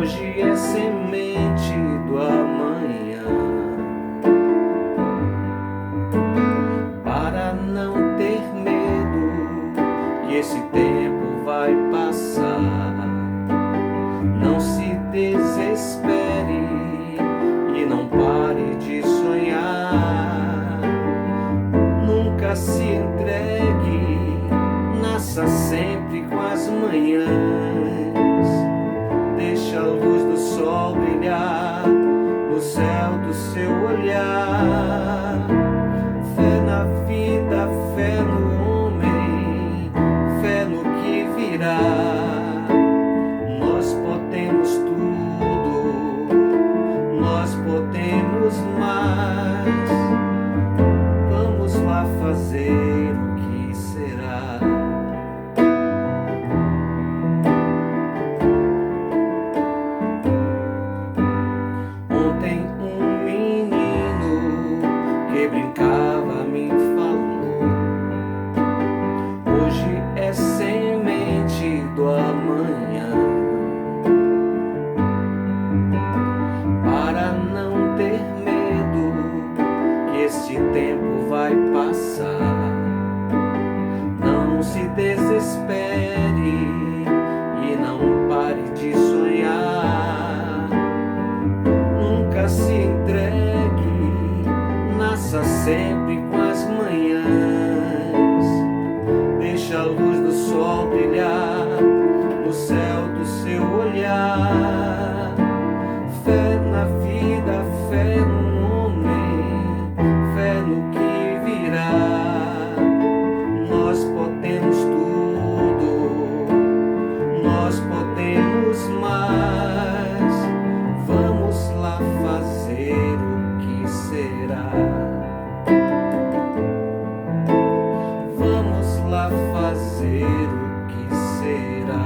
hoje é semente do amanhã. Para não ter medo, que esse tempo vai passar. Não se desespere e não pare de sonhar. Nunca se entregue, nasça sempre com as manhãs. Deixa a luz do sol brilhar no céu do seu olhar. Fé na vida, fé no homem, fé no que virá. Nós podemos tudo, nós podemos mais. Vamos lá fazer o que será. Ontem um menino que brincava me falou: hoje é semente do amanhã. Para não ter medo, que este tempo vai passar. Não se desespere e não pare de sonhar. Nunca se entregue, nasça sempre com as manhãs. Deixa a luz do sol brilhar no céu do seu olhar. Fé na vida, fé no homem, fé no que virá. Nós podemos tudo, nós podemos mais. Vamos lá fazer o que será. Vamos lá fazer o que será.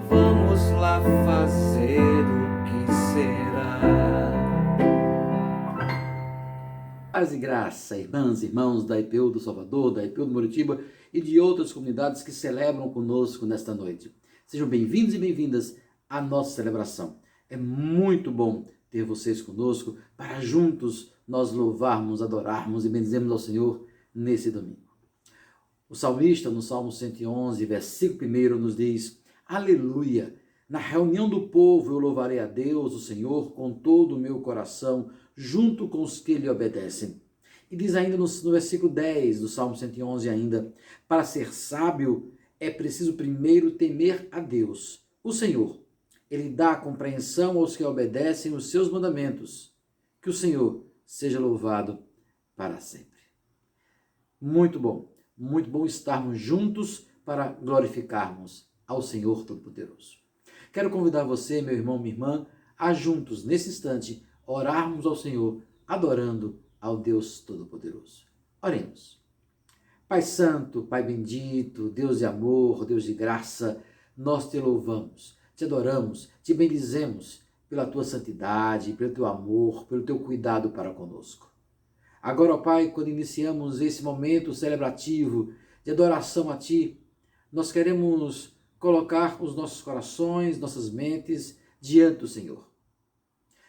Vamos lá fazer o que será. Paz e graça, irmãs e irmãos da IPU do Salvador, da IPU do Muritiba e de outras comunidades que celebram conosco nesta noite. Sejam bem-vindos e bem-vindas à nossa celebração. É muito bom ter vocês conosco para juntos nós louvarmos, adorarmos e bendizermos ao Senhor nesse domingo. O salmista, no Salmo 111, versículo 1, nos diz: Aleluia! Na reunião do povo eu louvarei a Deus, o Senhor, com todo o meu coração, junto com os que lhe obedecem. E diz ainda no versículo 10 do Salmo 111 ainda: para ser sábio é preciso primeiro temer a Deus, o Senhor. Ele dá compreensão aos que obedecem os seus mandamentos. Que o Senhor seja louvado para sempre. Muito bom estarmos juntos para glorificarmos ao Senhor Todo-Poderoso. Quero convidar você, meu irmão, minha irmã, a juntos, nesse instante, orarmos ao Senhor, adorando ao Deus Todo-Poderoso. Oremos. Pai Santo, Pai bendito, Deus de amor, Deus de graça, nós te louvamos, te adoramos, te bendizemos pela tua santidade, pelo teu amor, pelo teu cuidado para conosco. Agora, ó Pai, quando iniciamos esse momento celebrativo de adoração a Ti, nós queremos colocar os nossos corações, nossas mentes diante do Senhor.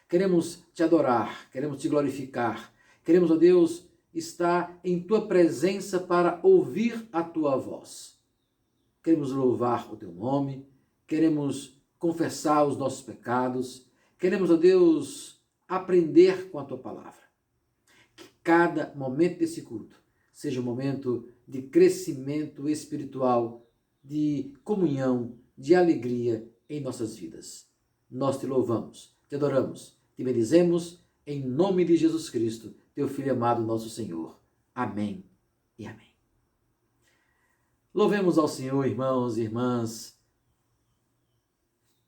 Queremos Te adorar, queremos Te glorificar, queremos, ó Deus, estar em Tua presença para ouvir a Tua voz. Queremos louvar o Teu nome, queremos confessar os nossos pecados, queremos, ó Deus, aprender com a Tua palavra. Que cada momento desse culto seja um momento de crescimento espiritual, de comunhão, de alegria em nossas vidas. Nós Te louvamos, Te adoramos, Te bendizemos em nome de Jesus Cristo, Teu Filho amado, nosso Senhor. Amém e amém. Louvemos ao Senhor, irmãos e irmãs.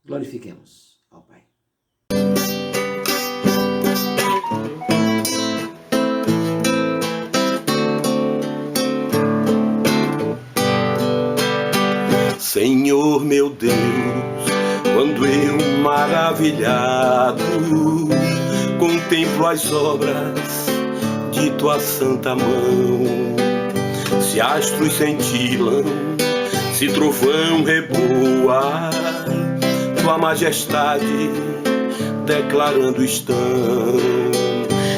Glorifiquemos ao Pai. Senhor meu Deus, quando eu maravilhado contemplo as obras de tua santa mão, se astros cintilam, se trovão reboa, tua majestade declarando estão.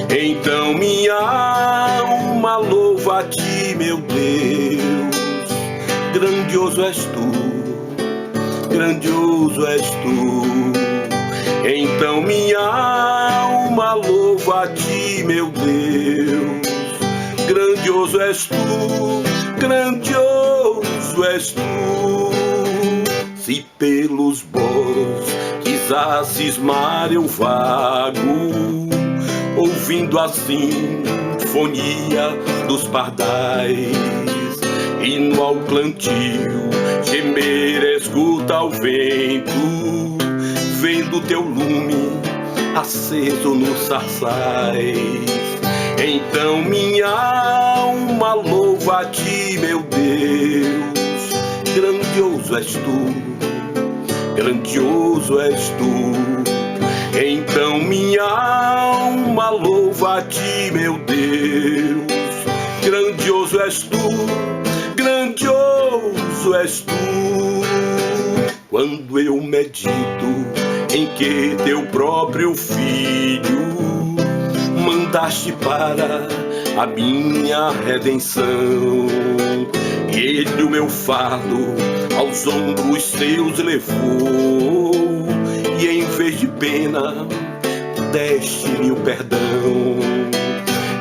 Então minha alma louva a ti, meu Deus, grandioso és tu, grandioso és tu. Então minha alma louva a ti, meu Deus, grandioso és tu, grandioso és tu. Se pelos bosques a cismar eu vago, ouvindo a sinfonia dos pardais, e no alcantio gemer escuta o vento, vendo teu lume aceso nos sarçais. Então minha alma louva a ti, meu Deus, grandioso és tu, grandioso és tu. Então minha alma louva a ti, meu Deus, grandioso és tu, grandioso és tu. Quando eu medito em que teu próprio Filho mandaste para a minha redenção, e ele o meu fardo aos ombros teus levou, e em vez de pena deste-me o perdão.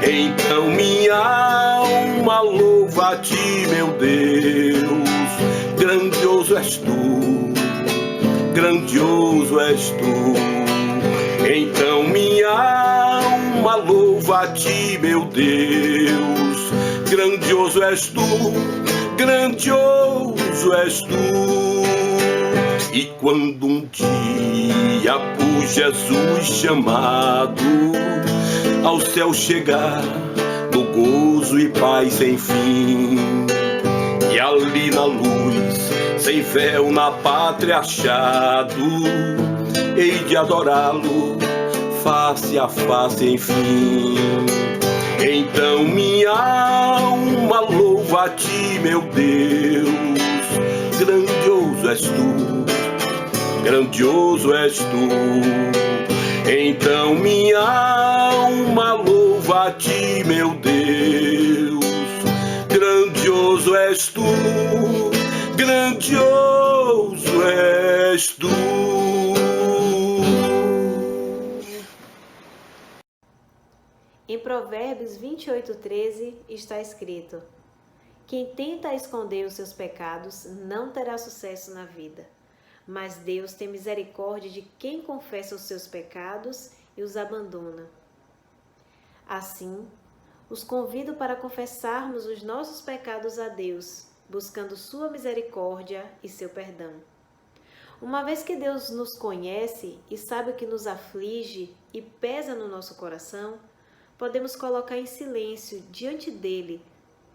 Então minha alma louva a ti, meu Deus, grandioso és tu, grandioso és tu. Então minha alma louva a ti, meu Deus, grandioso és tu, grandioso és tu. E quando um dia por Jesus chamado ao céu chegar, no gozo e paz sem fim, e ali na luz, sem véu na pátria achado, hei de adorá-lo face a face enfim. Então minha alma louva a ti, meu Deus, grandioso és tu, grandioso és tu. Então minha alma louva a ti, meu Deus, grandioso és tu, grandioso és tu. Em Provérbios 28:13 está escrito: quem tenta esconder os seus pecados não terá sucesso na vida, mas Deus tem misericórdia de quem confessa os seus pecados e os abandona. Assim, os convido para confessarmos os nossos pecados a Deus, buscando sua misericórdia e seu perdão. Uma vez que Deus nos conhece e sabe o que nos aflige e pesa no nosso coração, podemos colocar em silêncio diante dele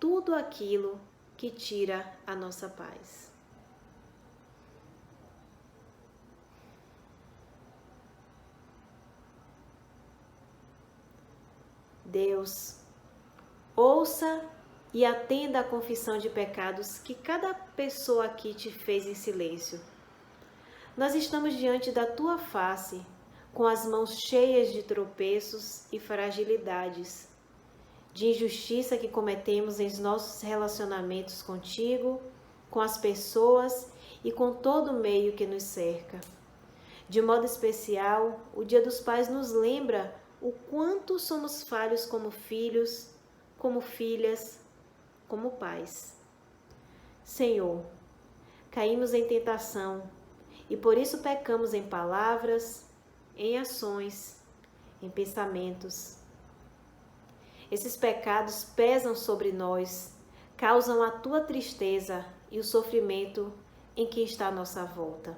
tudo aquilo que tira a nossa paz. Deus, ouça e atenda à confissão de pecados que cada pessoa aqui te fez em silêncio. Nós estamos diante da tua face, com as mãos cheias de tropeços e fragilidades, de injustiça que cometemos em nossos relacionamentos contigo, com as pessoas e com todo o meio que nos cerca. De modo especial, o Dia dos Pais nos lembra o quanto somos falhos como filhos, como filhas, como pais. Senhor, caímos em tentação e por isso pecamos em palavras, em ações, em pensamentos. Esses pecados pesam sobre nós, causam a tua tristeza e o sofrimento em que está a nossa volta.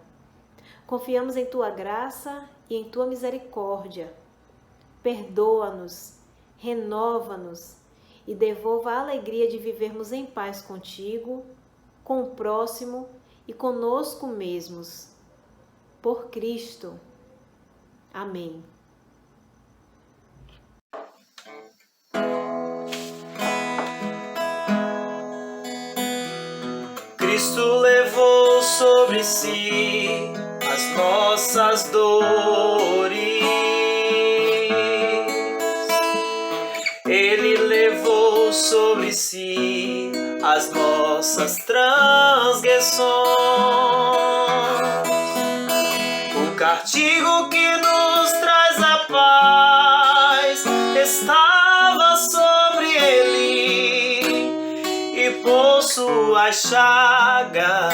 Confiamos em tua graça e em tua misericórdia. Perdoa-nos, renova-nos e devolva a alegria de vivermos em paz contigo, com o próximo e conosco mesmos. Por Cristo. Amém. Cristo levou sobre si as nossas dores. Ele levou sobre si as nossas transgressões. O castigo que nos traz a paz estava sobre ele, e por suas chagas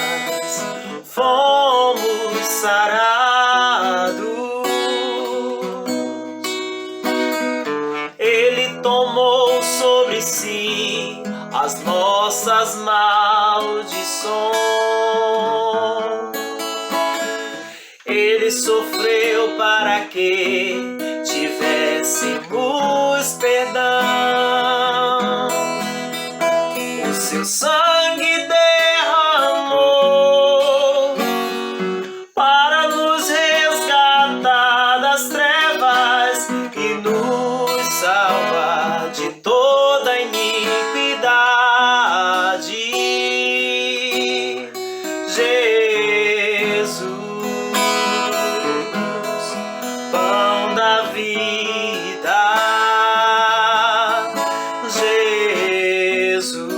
fomos sarados. Ele tomou sobre si as nossas maldições. Ele sofreu para que tivéssemos perdão. O seu sangue derramou para nos resgatar das trevas e nos salvar de toda iniquidade. Jesus, pão da vida. Jesus,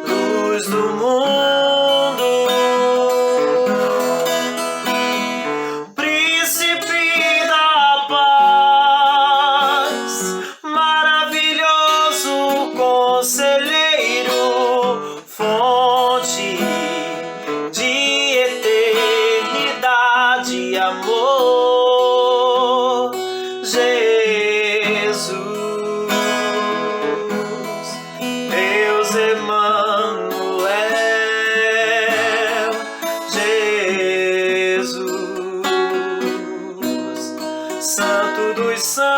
luz do mundo. Príncipe da paz, maravilhoso conselheiro, fonte de eternidade e amor. Jesus, Deus Emanuel. Jesus, Santo dos Santos,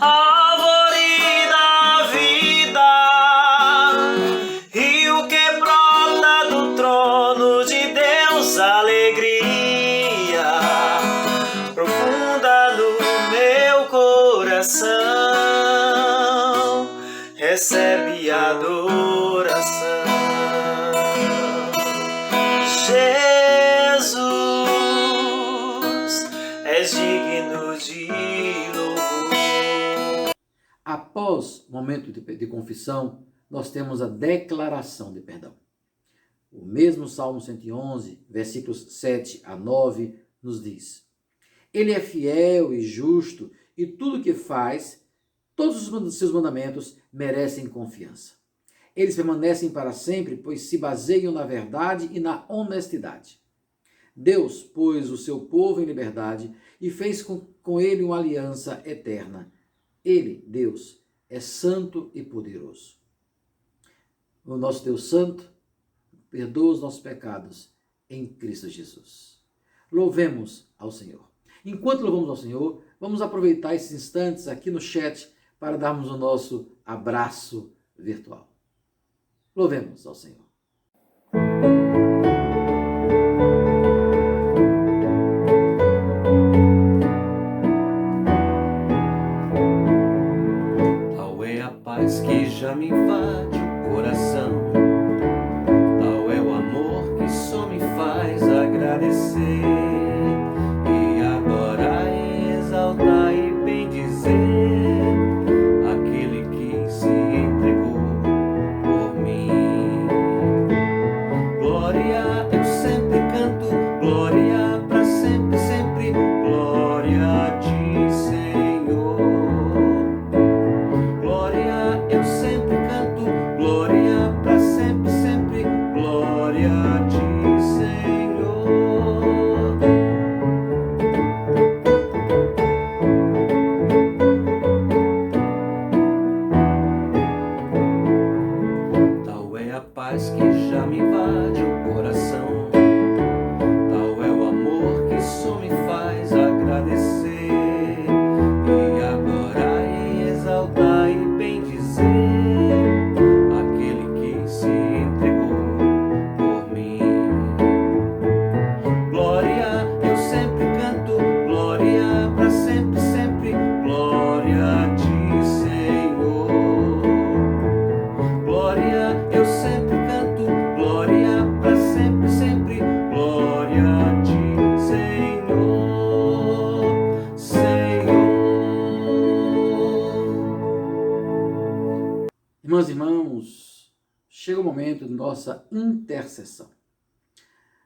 árvore da vida, rio que brota do trono de Deus, alegria profunda no meu coração, recebe adoração. Jesus, és digno de louvor. Após o momento de confissão, nós temos a declaração de perdão. O mesmo Salmo 111, versículos 7 a 9, nos diz: Ele é fiel e justo, e tudo que faz, todos os seus mandamentos merecem confiança. Eles permanecem para sempre, pois se baseiam na verdade e na honestidade. Deus pôs o seu povo em liberdade e fez com ele uma aliança eterna. Ele, Deus, é santo e poderoso. O nosso Deus santo perdoa os nossos pecados em Cristo Jesus. Louvemos ao Senhor. Enquanto louvamos ao Senhor, vamos aproveitar esses instantes aqui no chat para darmos o nosso abraço virtual. Louvemos ao Senhor. Tal é a paz que já me invade o coração, tal é o amor que só me faz agradecer e adorar e exaltar e bendizer aquele que se entregou por mim. Glória, eu sempre canto, glória pra sempre, sempre, glória a ti, Senhor. Glória, eu sempre canto, glória pra sempre, sempre, glória a ti, Senhor. Tal é a paz que já me invade o coração, tal é o amor que só me faz agradecer e adorar e exaltar e bendizer aquele que se entregou por mim. Glória, eu sempre canto, glória pra sempre, sempre, glória a ti, Senhor. Irmãs e irmãos, chega o momento de nossa intercessão.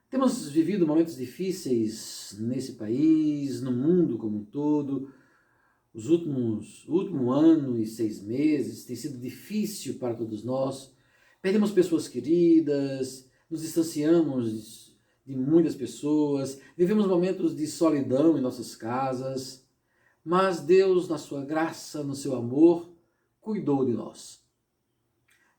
Temos vivido momentos difíceis nesse país, no mundo como um todo. O último ano e 6 meses tem sido difícil para todos nós. Perdemos pessoas queridas, nos distanciamos de muitas pessoas, vivemos momentos de solidão em nossas casas, mas Deus, na sua graça, no seu amor, cuidou de nós.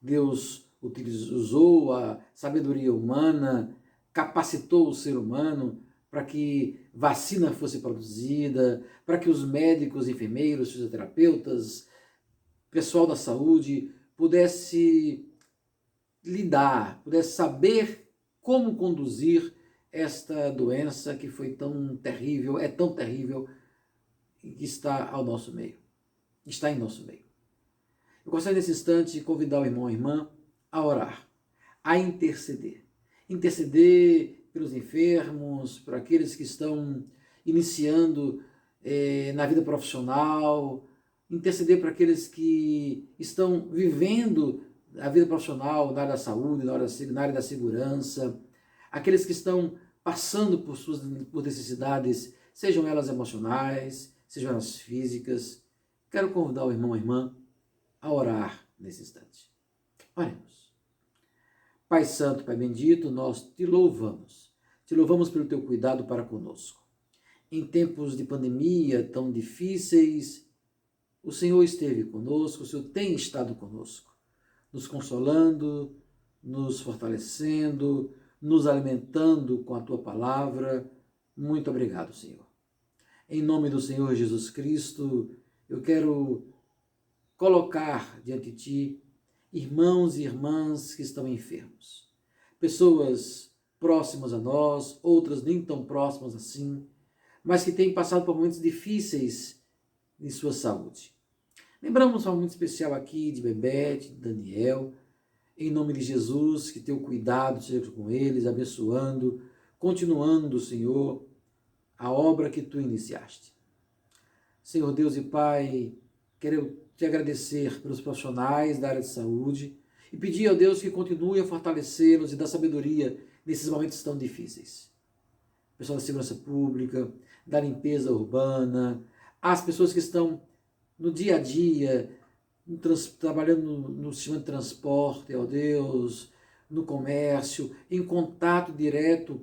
Deus usou a sabedoria humana, capacitou o ser humano para que vacina fosse produzida, para que os médicos, enfermeiros, fisioterapeutas, pessoal da saúde pudesse lidar, pudesse saber como conduzir esta doença que foi tão terrível, é tão terrível e que está ao nosso meio, está em nosso meio. Eu gostaria nesse instante de convidar o irmão e a irmã a orar, a interceder. Interceder pelos enfermos, por aqueles que estão iniciando na vida profissional, interceder para aqueles que estão vivendo a vida profissional na área da saúde, na área da segurança, aqueles que estão passando por necessidades, sejam elas emocionais, sejam elas físicas. Quero convidar o irmão e a irmã a orar nesse instante. Oremos. Pai Santo, Pai Bendito, nós te louvamos. Te louvamos pelo teu cuidado para conosco. Em tempos de pandemia tão difíceis, o Senhor esteve conosco, o Senhor tem estado conosco, nos consolando, nos fortalecendo, nos alimentando com a tua palavra. Muito obrigado, Senhor. Em nome do Senhor Jesus Cristo, eu quero colocar diante de ti irmãos e irmãs que estão enfermos, pessoas próximas a nós, outras nem tão próximas assim, mas que têm passado por momentos difíceis em sua saúde. Lembramos um momento especial aqui de Bebete, de Daniel, em nome de Jesus, que teu cuidado seja com eles, abençoando, continuando, Senhor, a obra que tu iniciaste. Senhor Deus e Pai, quero te agradecer pelos profissionais da área de saúde e pedir ao Deus que continue a fortalecê-los e dar sabedoria nesses momentos tão difíceis. Pessoal da segurança pública, da limpeza urbana, as pessoas que estão no dia a dia, trabalhando no sistema de transporte, ó Deus, no comércio, em contato direto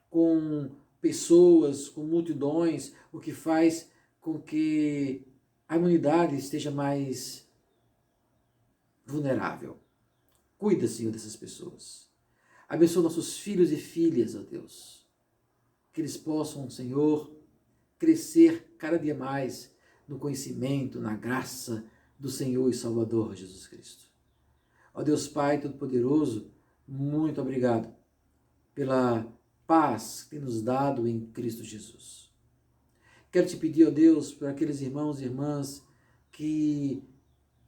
com pessoas, com multidões, o que faz com que a humanidade esteja mais vulnerável. Cuida, Senhor, dessas pessoas. Abençoa nossos filhos e filhas, ó Deus. Que eles possam, Senhor, crescer cada dia mais no conhecimento, na graça do Senhor e Salvador Jesus Cristo. Ó Deus Pai Todo-Poderoso, muito obrigado pela paz que tem nos dado em Cristo Jesus. Quero te pedir, ó Deus, por aqueles irmãos e irmãs que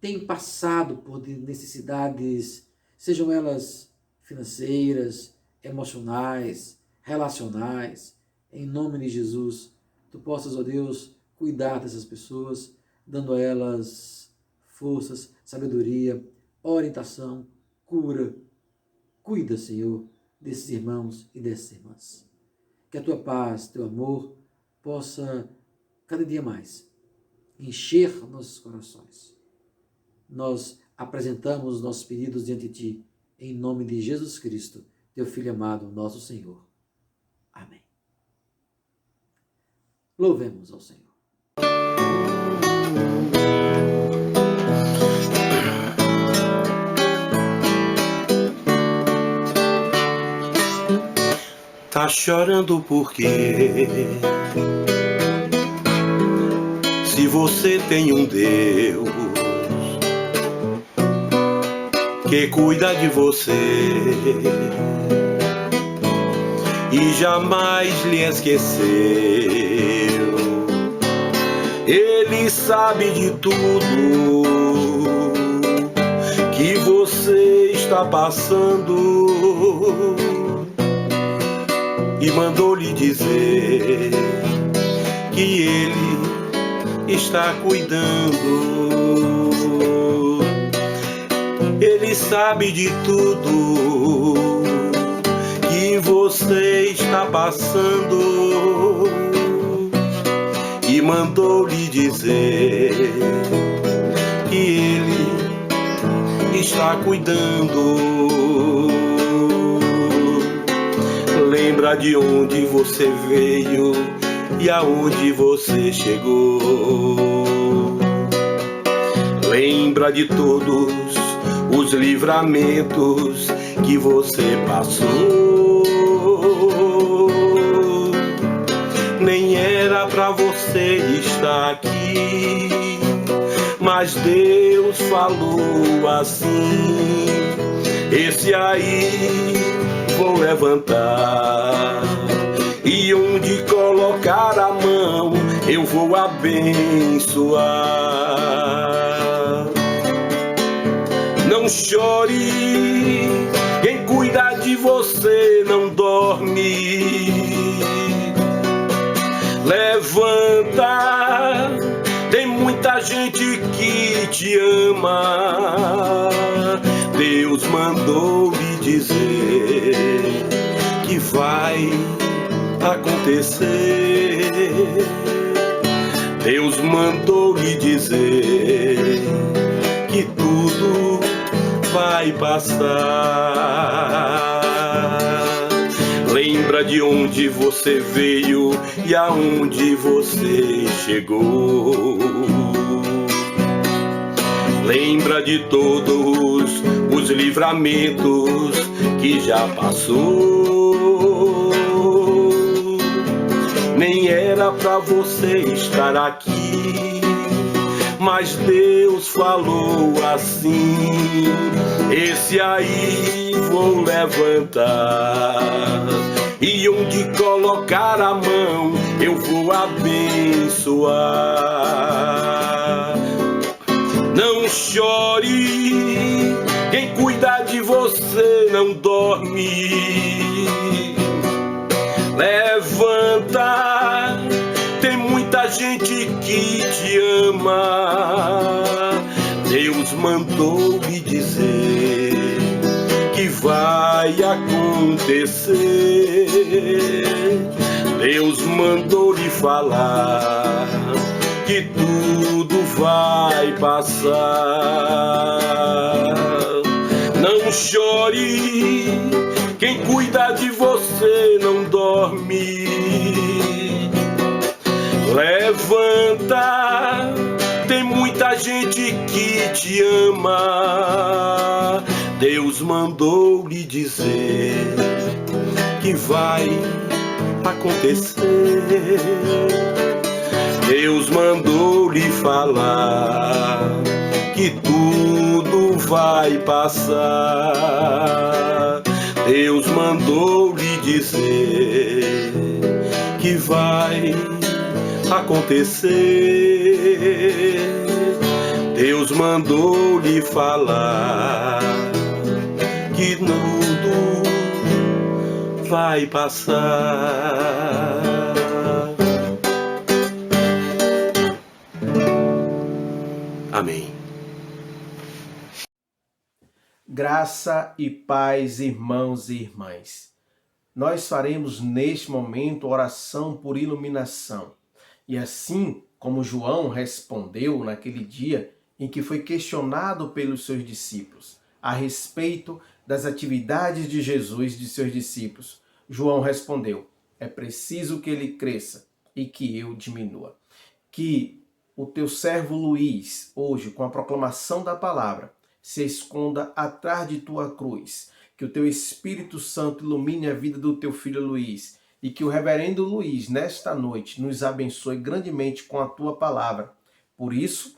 têm passado por necessidades, sejam elas financeiras, emocionais, relacionais, em nome de Jesus, tu possas, ó Deus, cuidar dessas pessoas, dando a elas forças, sabedoria, orientação, cura. Cuida, Senhor, desses irmãos e dessas irmãs. Que a tua paz, teu amor, possa cada dia mais encher nossos corações. Nós apresentamos nossos pedidos diante de ti, em nome de Jesus Cristo, teu Filho amado, nosso Senhor. Amém. Louvemos ao Senhor. Tá chorando por quê? Se você tem um Deus que cuida de você e jamais lhe esqueceu, Ele sabe de tudo que você está passando e mandou lhe dizer que Ele está cuidando. Ele sabe de tudo que você está passando e mandou lhe dizer que Ele está cuidando. Lembra de onde você veio e aonde você chegou. Lembra de todos os livramentos que você passou. Nem era pra você estar aqui, mas Deus falou assim: esse aí vou levantar, e onde colocar a mão eu vou abençoar. Não chore, quem cuida de você não dorme. Levanta, tem muita gente que te ama. Deus mandou lhe dizer que vai acontecer. Deus mandou lhe dizer que tudo vai passar. Lembra de onde você veio e aonde você chegou. Lembra de todos os livramentos que já passou. Nem era pra você estar aqui, mas Deus falou assim: esse aí vou levantar, e onde colocar a mão eu vou abençoar. Não chore, quem cuida de você não dorme. Levanta, tem muita gente que te ama. Deus mandou lhe dizer que vai acontecer. Deus mandou lhe falar que tudo vai passar. Não chore, quem cuida de você não dorme. Levanta, tem muita gente que te ama. Deus mandou lhe dizer que vai acontecer. Deus mandou lhe falar que tudo vai passar. Deus mandou lhe dizer que vai acontecer. Deus mandou lhe falar que tudo vai passar. Amém. Graça e paz, irmãos e irmãs. Nós faremos neste momento oração por iluminação. E assim como João respondeu naquele dia em que foi questionado pelos seus discípulos a respeito das atividades de Jesus e de seus discípulos, João respondeu: é preciso que ele cresça e que eu diminua. Que o teu servo Luiz, hoje, com a proclamação da palavra, se esconda atrás de tua cruz. Que o teu Espírito Santo ilumine a vida do teu filho Luiz. E que o reverendo Luiz, nesta noite, nos abençoe grandemente com a tua palavra. Por isso,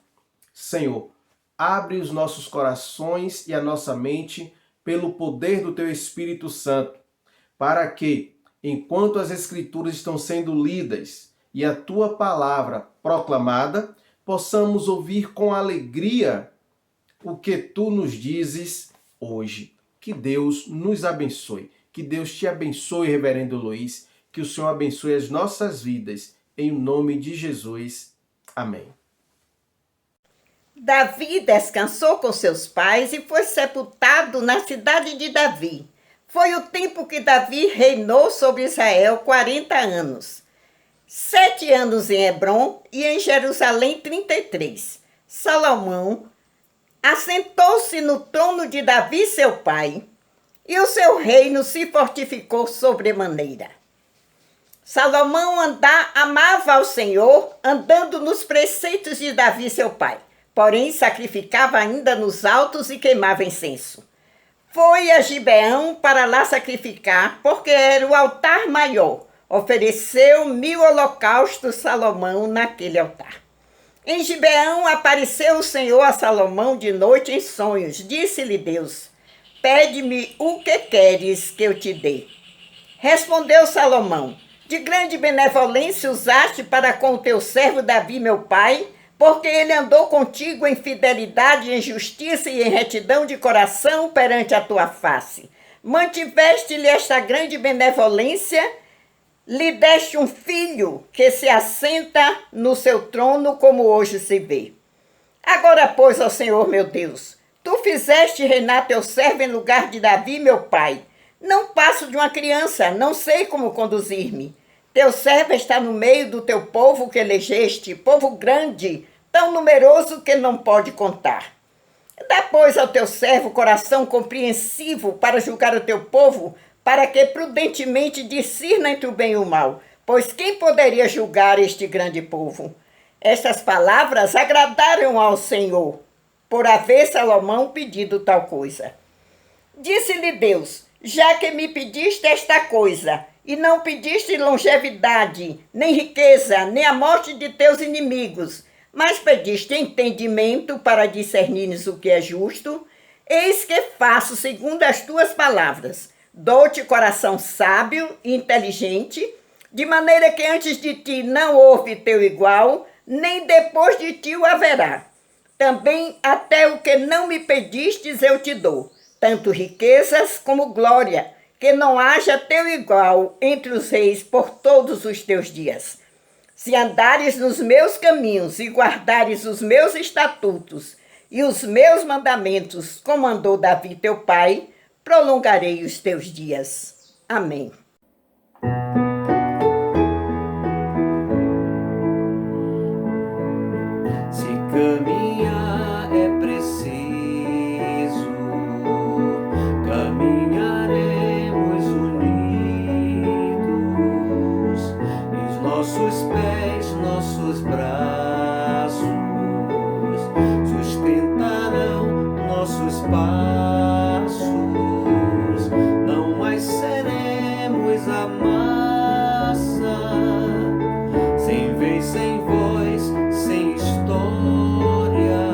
Senhor, abre os nossos corações e a nossa mente pelo poder do teu Espírito Santo, para que, enquanto as Escrituras estão sendo lidas e a tua palavra proclamada, possamos ouvir com alegria o que tu nos dizes hoje. Que Deus nos abençoe. Que Deus te abençoe, reverendo Luiz. Que o Senhor abençoe as nossas vidas. Em nome de Jesus. Amém. Davi descansou com seus pais e foi sepultado na cidade de Davi. Foi o tempo que Davi reinou sobre Israel 40 anos. 7 anos em Hebrom e em Jerusalém 33. Salomão assentou-se no trono de Davi, seu pai, e o seu reino se fortificou sobremaneira. Salomão amava ao Senhor, andando nos preceitos de Davi, seu pai. Porém, sacrificava ainda nos altos e queimava incenso. Foi a Gibeão para lá sacrificar, porque era o altar maior. Ofereceu 1000 holocaustos Salomão naquele altar. Em Gibeão apareceu o Senhor a Salomão de noite em sonhos. Disse-lhe Deus: pede-me o que queres que eu te dê. Respondeu Salomão: de grande benevolência usaste para com o teu servo Davi, meu pai, porque ele andou contigo em fidelidade, em justiça e em retidão de coração perante a tua face. Mantiveste-lhe esta grande benevolência, lhe deste um filho que se assenta no seu trono, como hoje se vê. Agora, pois, ó Senhor meu Deus, tu fizeste reinar teu servo em lugar de Davi, meu pai. Não passo de uma criança, não sei como conduzir-me. Teu servo está no meio do teu povo que elegeste, povo grande, tão numeroso que não pode contar. Dá, pois, ao teu servo coração compreensivo para julgar o teu povo, para que prudentemente discirna entre o bem e o mal, pois quem poderia julgar este grande povo? Estas palavras agradaram ao Senhor, por haver Salomão pedido tal coisa. Disse-lhe Deus: já que me pediste esta coisa, e não pediste longevidade, nem riqueza, nem a morte de teus inimigos, mas pediste entendimento para discernires o que é justo, eis que faço segundo as tuas palavras. Dou-te coração sábio e inteligente, de maneira que antes de ti não houve teu igual, nem depois de ti o haverá. Também até o que não me pedistes eu te dou, tanto riquezas como glória, que não haja teu igual entre os reis por todos os teus dias. Se andares nos meus caminhos e guardares os meus estatutos e os meus mandamentos, como mandou Davi teu pai, prolongarei os teus dias. Amém. Se caminhar é preciso, caminharemos unidos, e os nossos pés, nossos braços sustentarão nossos passos. Não mais seremos a massa, sem vez, sem voz, sem história,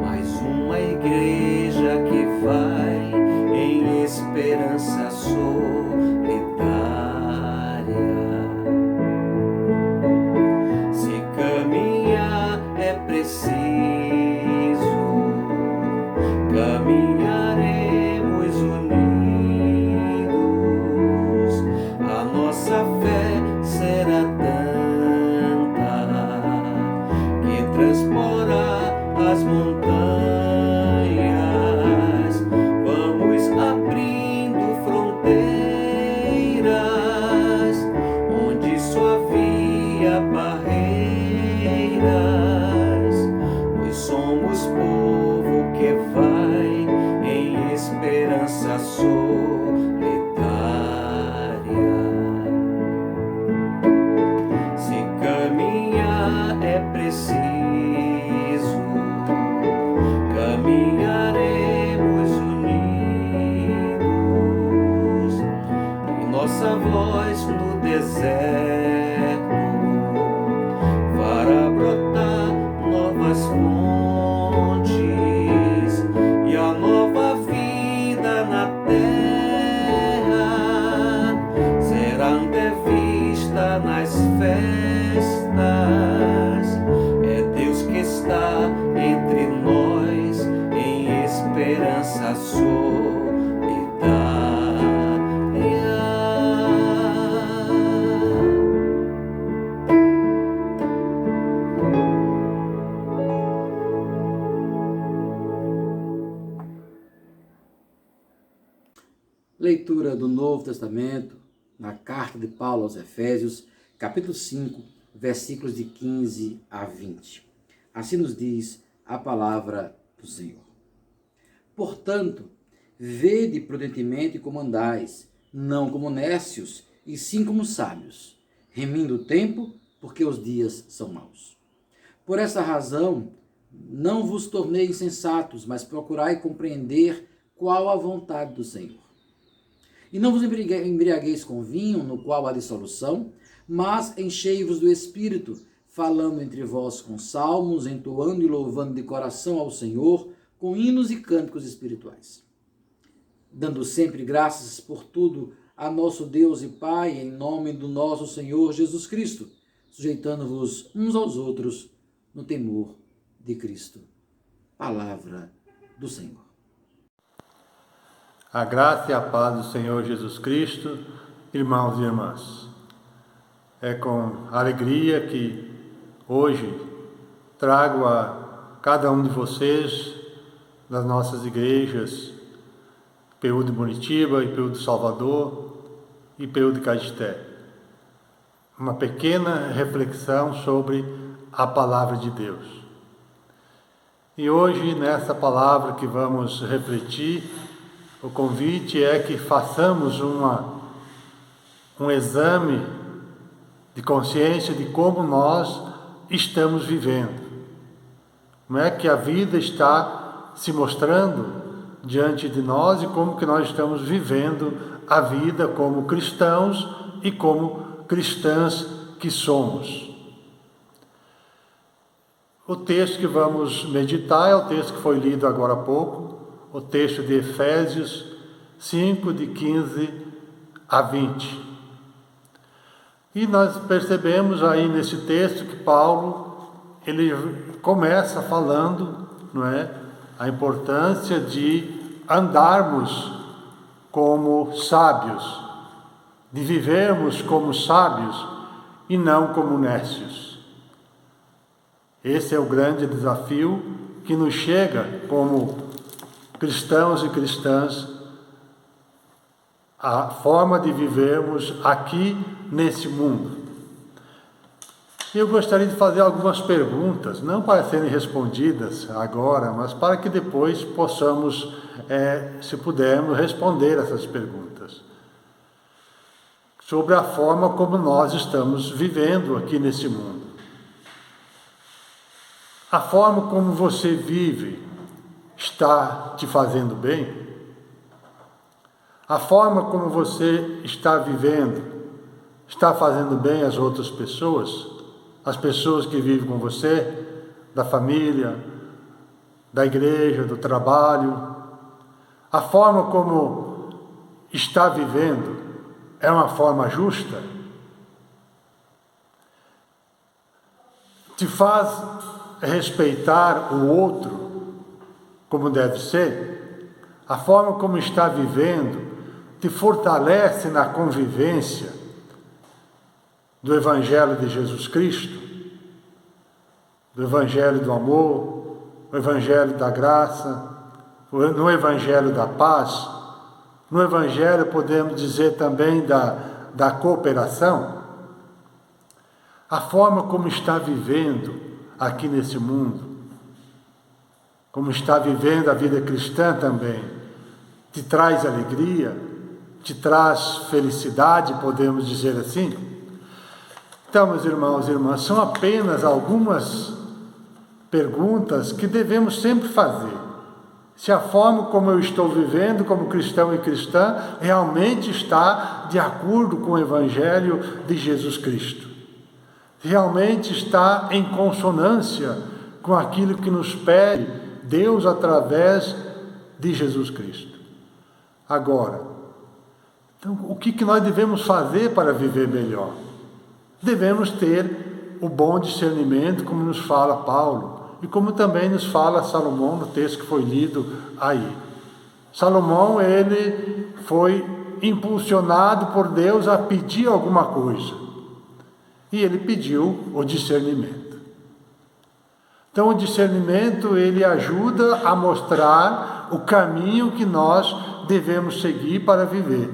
mas uma igreja que vai em esperança solidária. Se caminhar é preciso, caminharemos unidos, a nossa fé será tanta que transporá as montanhas. Vamos abrindo fronteiras onde só havia barreiras, pois somos povo que vai em esperança solidária. Se caminhar é preciso, caminharemos unidos, e nossa voz no deserto fará brotar novas fontes, e a nova vida na terra será antevista nas festas. É Deus que está entre nós em esperança solidária. Leitura do Novo Testamento, na carta de Paulo aos Efésios, capítulo 5, versículos de 15 a 20. Assim nos diz a palavra do Senhor. Portanto, vede prudentemente como andais, não como necios, e sim como sábios, remindo o tempo, porque os dias são maus. Por essa razão, não vos tornei insensatos, mas procurai compreender qual a vontade do Senhor. E não vos embriagueis com vinho, no qual há dissolução, mas enchei-vos do Espírito, falando entre vós com salmos, entoando e louvando de coração ao Senhor, com hinos e cânticos espirituais. Dando sempre graças por tudo a nosso Deus e Pai, em nome do nosso Senhor Jesus Cristo, sujeitando-vos uns aos outros no temor de Cristo. Palavra do Senhor. A graça e a paz do Senhor Jesus Cristo, irmãos e irmãs. É com alegria que hoje trago a cada um de vocês, das nossas igrejas, IPU de Muritiba, IPU de Salvador e IPU de Caeté, uma pequena reflexão sobre a Palavra de Deus. E hoje, nessa palavra que vamos refletir, o convite é que façamos um exame de consciência de como nós estamos vivendo. Como é que a vida está se mostrando diante de nós e como que nós estamos vivendo a vida como cristãos e como cristãs que somos. O texto que vamos meditar é o texto que foi lido agora há pouco, o texto de Efésios 5, de 15 a 20. E nós percebemos aí nesse texto que Paulo, ele começa falando, não é, a importância de andarmos como sábios, de vivermos como sábios e não como nécios. Esse é o grande desafio que nos chega como cristãos e cristãs, a forma de vivermos aqui nesse mundo. Eu gostaria de fazer algumas perguntas, não para serem respondidas agora, mas para que depois possamos, se pudermos, responder essas perguntas. Sobre a forma como nós estamos vivendo aqui nesse mundo. A forma como você vive está te fazendo bem? A forma como você está vivendo está fazendo bem às outras pessoas? As pessoas que vivem com você, da família, da igreja, do trabalho? A forma como está vivendo é uma forma justa? Te faz respeitar o outro como deve ser? A forma como está vivendo te fortalece na convivência do Evangelho de Jesus Cristo, do Evangelho do amor, o Evangelho da graça, no Evangelho da paz, no Evangelho, podemos dizer também, da cooperação. A forma como está vivendo aqui nesse mundo, como está vivendo a vida cristã também, te traz alegria, te traz felicidade, podemos dizer assim? Então, meus irmãos e irmãs, são apenas algumas perguntas que devemos sempre fazer. Se a forma como eu estou vivendo como cristão e cristã realmente está de acordo com o Evangelho de Jesus Cristo. Realmente está em consonância com aquilo que nos pede Deus através de Jesus Cristo. Agora, então, o que nós devemos fazer para viver melhor? Devemos ter o bom discernimento, como nos fala Paulo, e como também nos fala Salomão no texto que foi lido aí. Salomão, ele foi impulsionado por Deus a pedir alguma coisa, e ele pediu o discernimento. Então, o discernimento, ele ajuda a mostrar o caminho que nós devemos seguir para viver.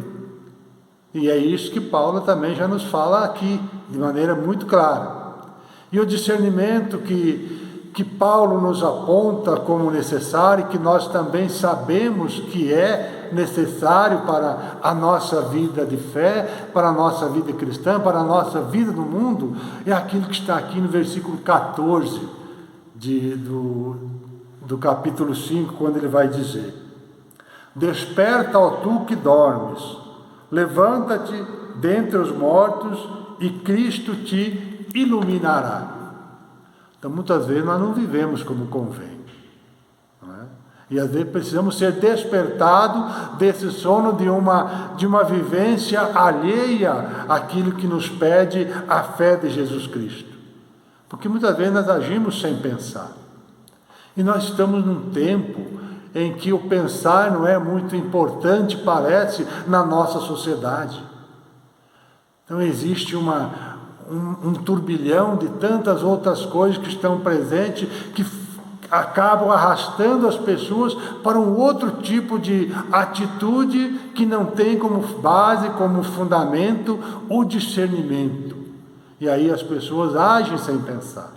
E é isso que Paulo também já nos fala aqui, de maneira muito clara. E o discernimento que Paulo nos aponta como necessário, e que nós também sabemos que é necessário para a nossa vida de fé, para a nossa vida cristã, para a nossa vida no mundo, é aquilo que está aqui no versículo 14 do capítulo 5, quando ele vai dizer: desperta, ó tu que dormes, levanta-te dentre os mortos e Cristo te iluminará. Então, muitas vezes nós não vivemos como convém, não é? E às vezes precisamos ser despertados desse sono de uma vivência alheia àquilo que nos pede a fé de Jesus Cristo. Porque muitas vezes nós agimos sem pensar. E nós estamos num tempo em que o pensar não é muito importante, parece, na nossa sociedade. Então existe um turbilhão de tantas outras coisas que estão presentes, que acabam arrastando as pessoas para um outro tipo de atitude que não tem como base, como fundamento, o discernimento. E aí as pessoas agem sem pensar.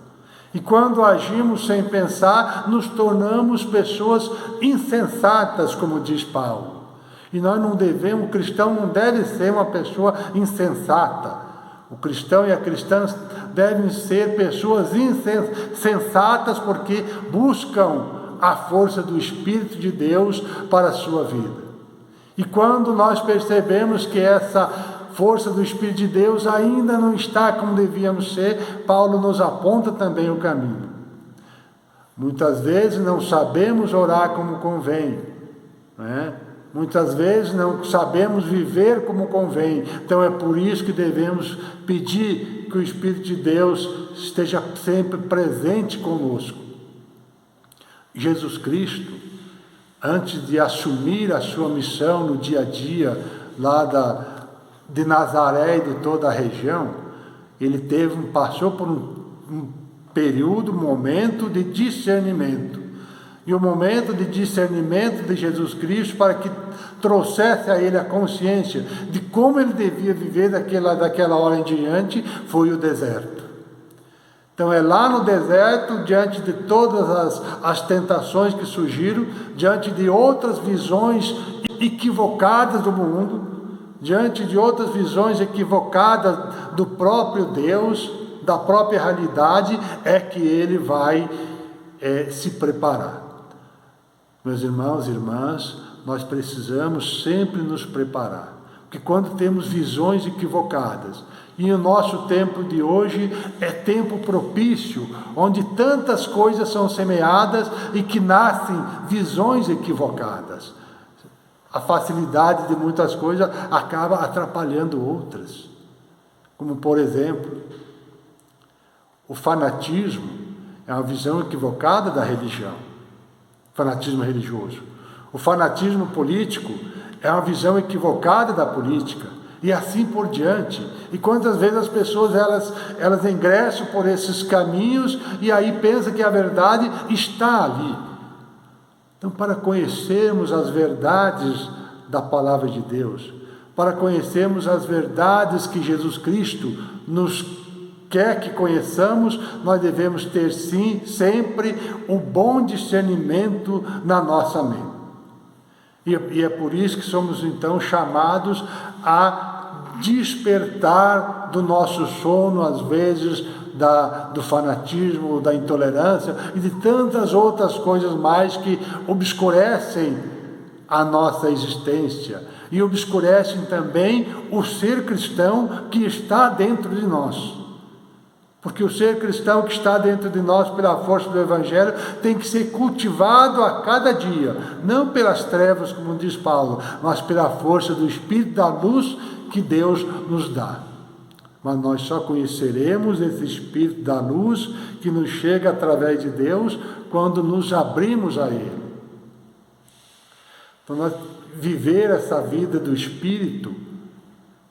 E quando agimos sem pensar, nos tornamos pessoas insensatas, como diz Paulo. E nós não devemos, o cristão não deve ser uma pessoa insensata. O cristão e a cristã devem ser pessoas insensatas, porque buscam a força do Espírito de Deus para a sua vida. E quando nós percebemos que essa força do Espírito de Deus ainda não está como devíamos ser, Paulo nos aponta também o caminho. Muitas vezes não sabemos orar como convém, né? Muitas vezes não sabemos viver como convém. Então é por isso que devemos pedir que o Espírito de Deus esteja sempre presente conosco. Jesus Cristo, antes de assumir a sua missão no dia a dia, lá de Nazaré e de toda a região, ele passou por um período, momento de discernimento. E o momento de discernimento de Jesus Cristo, para que trouxesse a ele a consciência de como ele devia viver daquela hora em diante, foi o deserto. Então é lá no deserto, diante de todas as tentações que surgiram, diante de outras visões equivocadas do mundo, diante de outras visões equivocadas do próprio Deus, da própria realidade, é que ele vai se preparar. Meus irmãos e irmãs, nós precisamos sempre nos preparar, porque quando temos visões equivocadas, e o nosso tempo de hoje é tempo propício, onde tantas coisas são semeadas e que nascem visões equivocadas. A facilidade de muitas coisas acaba atrapalhando outras, como por exemplo, o fanatismo é uma visão equivocada da religião. Fanatismo religioso. O fanatismo político é uma visão equivocada da política, e assim por diante. E quantas vezes as pessoas elas ingressam por esses caminhos e aí pensam que a verdade está ali. Então, para conhecermos as verdades da palavra de Deus, para conhecermos as verdades que Jesus Cristo nos quer que conheçamos, nós devemos ter sim, sempre, o bom discernimento na nossa mente. E é por isso que somos então chamados a despertar do nosso sono, às vezes, do fanatismo, da intolerância e de tantas outras coisas mais que obscurecem a nossa existência e obscurecem também o ser cristão que está dentro de nós. Porque o ser cristão que está dentro de nós pela força do Evangelho tem que ser cultivado a cada dia, não pelas trevas, como diz Paulo, mas pela força do Espírito da luz que Deus nos dá. Mas nós só conheceremos esse Espírito da luz que nos chega através de Deus quando nos abrimos a Ele. Então, nós viver essa vida do Espírito,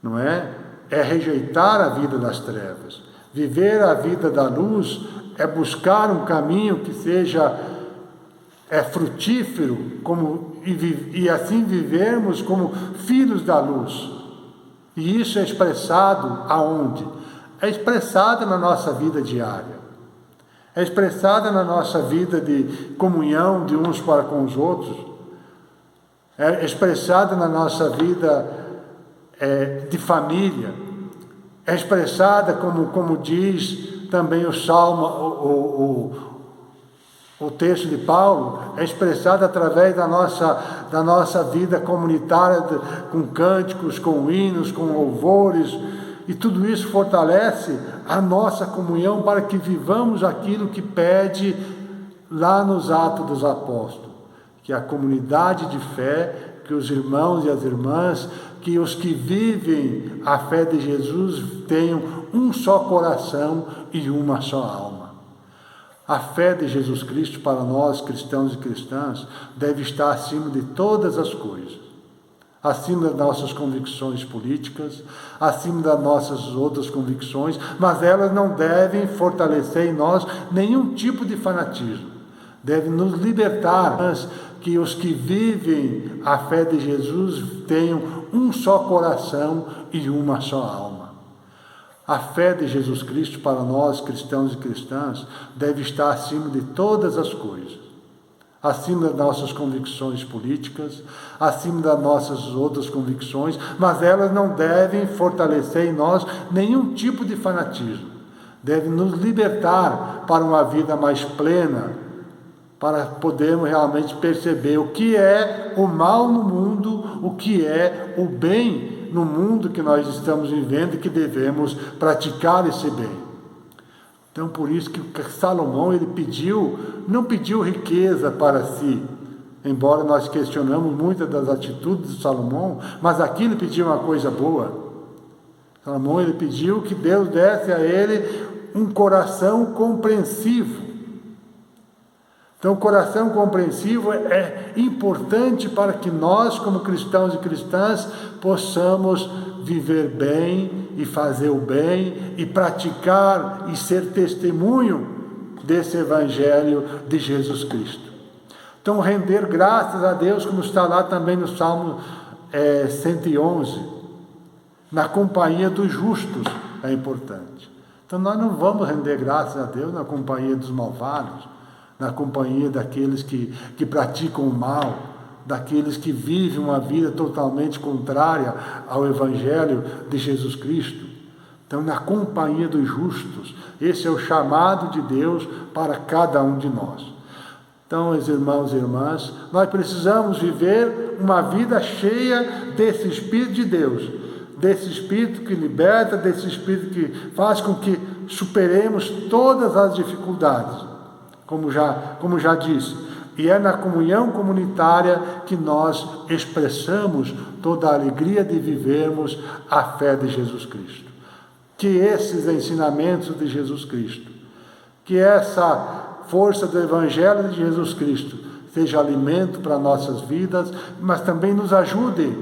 não é rejeitar a vida das trevas. Viver a vida da luz é buscar um caminho que seja é frutífero e assim vivermos como filhos da luz. E isso é expressado aonde? É expressado na nossa vida diária. É expressada na nossa vida de comunhão de uns para com os outros. É expressada na nossa vida de família. É expressada, como diz também o Salmo, o texto de Paulo, é expressada através da nossa vida comunitária, com cânticos, com hinos, com louvores. E tudo isso fortalece a nossa comunhão para que vivamos aquilo que pede lá nos Atos dos Apóstolos, que a comunidade de fé, que os irmãos e as irmãs, que os que vivem a fé de Jesus tenham um só coração e uma só alma. A fé de Jesus Cristo para nós, cristãos e cristãs, deve estar acima de todas as coisas. Acima das nossas convicções políticas, acima das nossas outras convicções, mas elas não devem fortalecer em nós nenhum tipo de fanatismo. Devem nos libertar, que os que vivem a fé de Jesus tenham um só coração e uma só alma. A fé de Jesus Cristo para nós, cristãos e cristãs, deve estar acima de todas as coisas. Acima das nossas convicções políticas, acima das nossas outras convicções, mas elas não devem fortalecer em nós nenhum tipo de fanatismo. Devem nos libertar para uma vida mais plena, para podermos realmente perceber o que é o mal no mundo, o que é o bem no mundo que nós estamos vivendo e que devemos praticar esse bem. Então, por isso que Salomão, ele não pediu riqueza para si, embora nós questionamos muitas das atitudes de Salomão, mas aqui ele pediu uma coisa boa. Salomão, ele pediu que Deus desse a ele um coração compreensivo. Então, o coração compreensivo é importante para que nós, como cristãos e cristãs, possamos viver bem e fazer o bem e praticar e ser testemunho desse Evangelho de Jesus Cristo. Então, render graças a Deus, como está lá também no Salmo 111, na companhia dos justos é importante. Então, nós não vamos render graças a Deus na companhia dos malvados, na companhia daqueles que praticam o mal, daqueles que vivem uma vida totalmente contrária ao Evangelho de Jesus Cristo. Então, na companhia dos justos, esse é o chamado de Deus para cada um de nós. Então, meus irmãos e irmãs, nós precisamos viver uma vida cheia desse Espírito de Deus, desse Espírito que liberta, desse Espírito que faz com que superemos todas as dificuldades. Como já disse, e é na comunhão comunitária que nós expressamos toda a alegria de vivermos a fé de Jesus Cristo. Que esses ensinamentos de Jesus Cristo, que essa força do Evangelho de Jesus Cristo seja alimento para nossas vidas, mas também nos ajude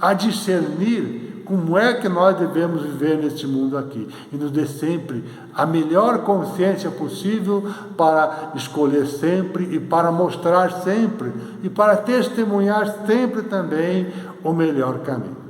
a discernir como é que nós devemos viver neste mundo aqui. E nos dê sempre a melhor consciência possível para escolher sempre e para mostrar sempre e para testemunhar sempre também o melhor caminho.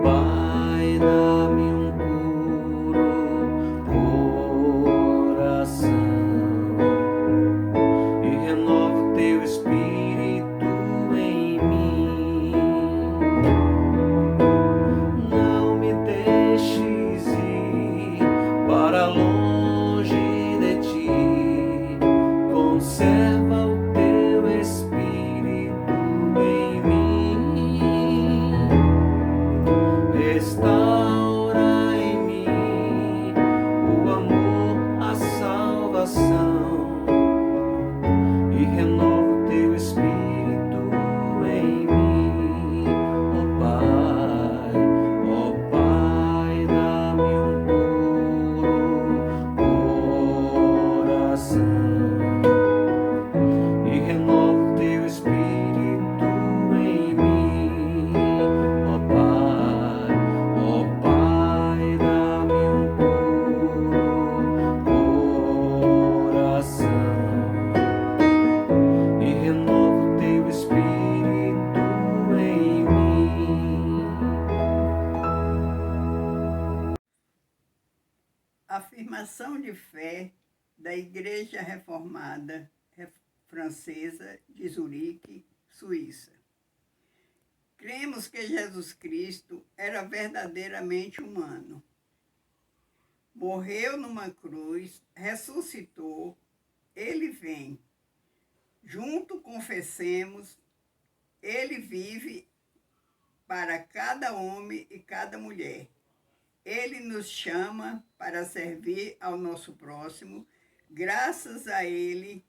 Pai, Ação de fé da Igreja Reformada Francesa de Zurique, Suíça. Cremos que Jesus Cristo era verdadeiramente humano. Morreu numa cruz, ressuscitou, ele vem. Junto confessemos, ele vive para cada homem e cada mulher. Ele nos chama para servir ao nosso próximo. Graças a ele,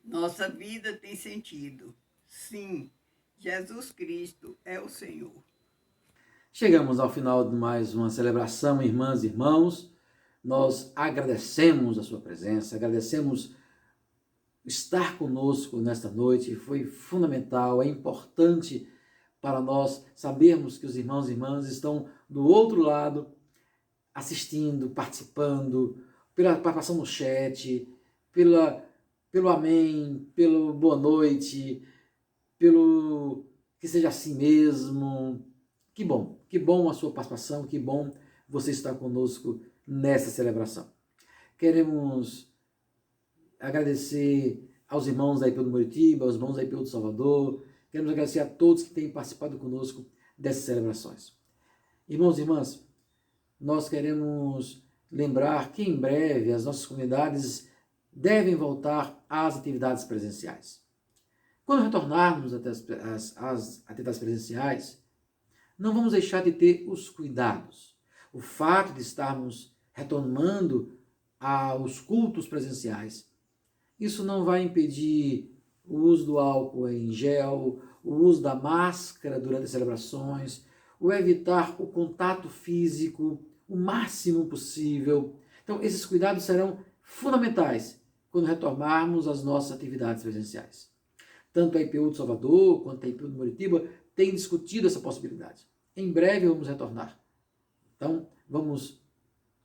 nossa vida tem sentido. Sim, Jesus Cristo é o Senhor. Chegamos ao final de mais uma celebração, irmãs e irmãos. Nós agradecemos a sua presença, agradecemos estar conosco nesta noite. Foi fundamental, é importante para nós sabermos que os irmãos e irmãs estão do outro lado, assistindo, participando, pela participação no chat, pelo amém, pelo boa noite, pelo que seja assim mesmo. Que bom a sua participação, que bom você estar conosco nessa celebração. Queremos agradecer aos irmãos da IPU do Muritiba, aos irmãos da IPU do Salvador, queremos agradecer a todos que têm participado conosco dessas celebrações. Irmãos e irmãs, nós queremos lembrar que em breve as nossas comunidades devem voltar às atividades presenciais. Quando retornarmos às atividades presenciais, não vamos deixar de ter os cuidados. O fato de estarmos retomando aos cultos presenciais, isso não vai impedir o uso do álcool em gel, o uso da máscara durante as celebrações, o evitar o contato físico o máximo possível. Então, esses cuidados serão fundamentais quando retomarmos as nossas atividades presenciais. Tanto a IPU do Salvador quanto a IPU do Muritiba têm discutido essa possibilidade. Em breve vamos retornar. Então, vamos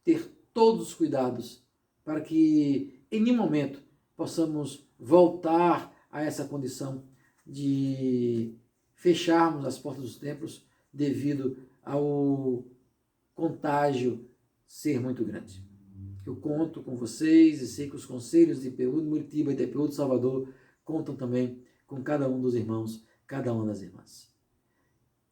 ter todos os cuidados para que, em nenhum momento, possamos voltar a essa condição de fecharmos as portas dos templos devido ao contágio ser muito grande. Eu conto com vocês e sei que os conselhos de IPU do Muritiba e da IPU do Salvador contam também com cada um dos irmãos, cada uma das irmãs.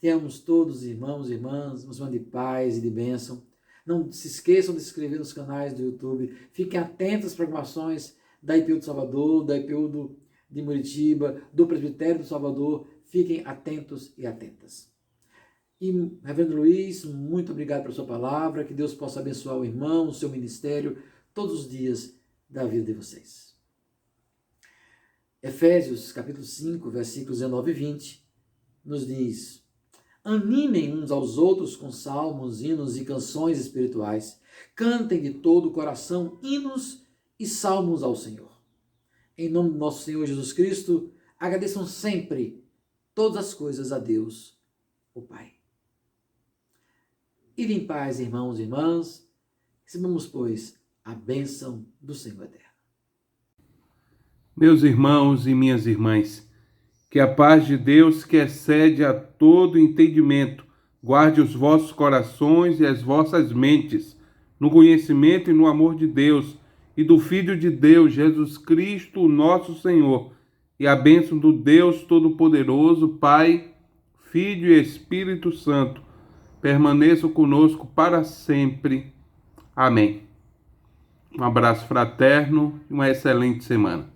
Tenhamos todos, irmãos e irmãs, uma semana de paz e de bênção. Não se esqueçam de se inscrever nos canais do YouTube. Fiquem atentos às programações da IPU do Salvador, da IPU de Muritiba, do Presbitério do Salvador. Fiquem atentos e atentas. E, Reverendo Luiz, muito obrigado pela sua palavra. Que Deus possa abençoar o irmão, o seu ministério, todos os dias da vida de vocês. Efésios, capítulo 5, versículos 19 e 20, nos diz: animem uns aos outros com salmos, hinos e canções espirituais. Cantem de todo o coração hinos e salmos ao Senhor. Em nome do nosso Senhor Jesus Cristo, agradeçam sempre todas as coisas a Deus, o Pai. Ide em paz, irmãos e irmãs. Recebamos, pois, a bênção do Senhor eterno. Meus irmãos e minhas irmãs, que a paz de Deus, que excede a todo entendimento, guarde os vossos corações e as vossas mentes no conhecimento e no amor de Deus e do Filho de Deus, Jesus Cristo, nosso Senhor, e a bênção do Deus Todo-Poderoso, Pai, Filho e Espírito Santo, permaneçam conosco para sempre. Amém. Um abraço fraterno e uma excelente semana.